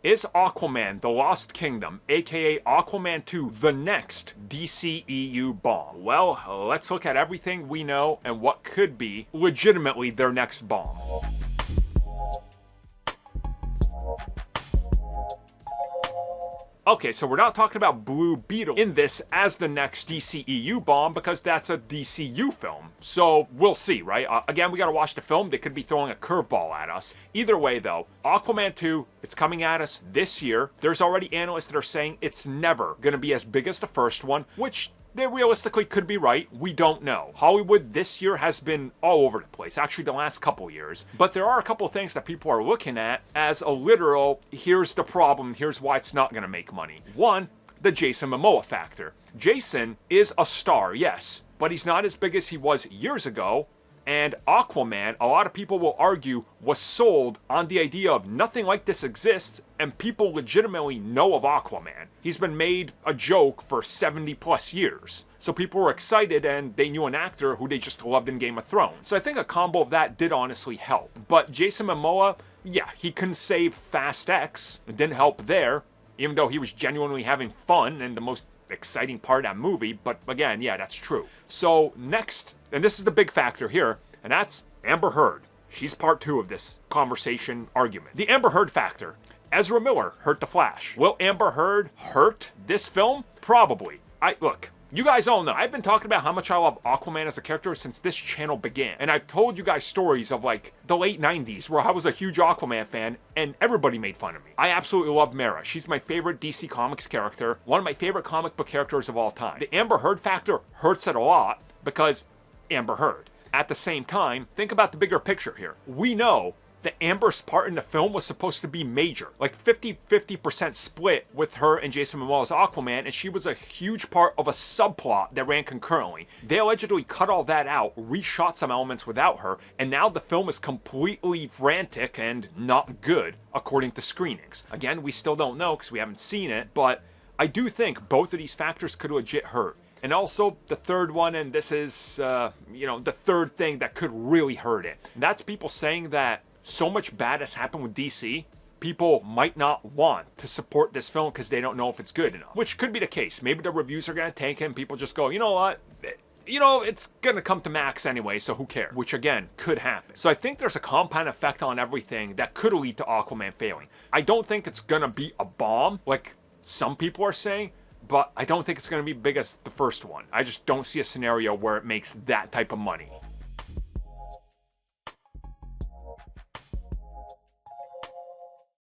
Is Aquaman The Lost Kingdom, aka Aquaman 2, the next DCEU bomb? Well, let's look at everything we know and what could be legitimately their next bomb. Okay, so we're not talking about Blue Beetle in this as the next DCEU bomb because that's a DCU film. So we'll see, right? Again, we gotta watch the film. They could be throwing a curveball at us. Either way, though, Aquaman 2, it's coming at us this year. There's already analysts that are saying it's never gonna be as big as the first one, which they realistically could be right. We don't know. Hollywood this year has been all over the place, actually the last couple years. But there are a couple of things that people are looking at as a literal, here's the problem, here's why it's not gonna make money. One, the Jason Momoa factor. Jason is a star, yes, but he's not as big as he was years ago. And Aquaman, a lot of people will argue, was sold on the idea of nothing like this exists, and people legitimately know of Aquaman. He's been made a joke for 70 plus years. So people were excited and they knew an actor who they just loved in Game of Thrones. So I think a combo of that did honestly help. But Jason Momoa, yeah, he couldn't save Fast X. It didn't help there, even though he was genuinely having fun and the most exciting part of that movie. But again, yeah, that's true. So next, and this is the big factor here, and that's Amber Heard. She's part 2 of this conversation argument. The Amber Heard factor. Ezra Miller hurt The Flash. Will Amber Heard hurt this film? Probably. Look, you guys all know, I've been talking about how much I love Aquaman as a character since this channel began. And I've told you guys stories of like the late 90s where I was a huge Aquaman fan and everybody made fun of me. I absolutely love Mara. She's my favorite DC Comics character, one of my favorite comic book characters of all time. The Amber Heard factor hurts it a lot because Amber Heard. At the same time, think about the bigger picture here. We know that Amber's part in the film was supposed to be major, like 50% split with her and Jason Momoa's Aquaman, and she was a huge part of a subplot that ran concurrently. They allegedly cut all that out, reshot some elements without her, and now the film is completely frantic and not good, according to screenings. Again, we still don't know because we haven't seen it, but I do think both of these factors could legit hurt. And also the third one, and this is, the third thing that could really hurt it. And that's people saying that so much bad has happened with DC, people might not want to support this film because they don't know if it's good enough. Which could be the case. Maybe the reviews are going to tank it and people just go, you know what? It's going to come to Max anyway, so who cares? Which again, could happen. So I think there's a compound effect on everything that could lead to Aquaman failing. I don't think it's going to be a bomb like some people are saying, but I don't think it's going to be big as the first one. I just don't see a scenario where it makes that type of money.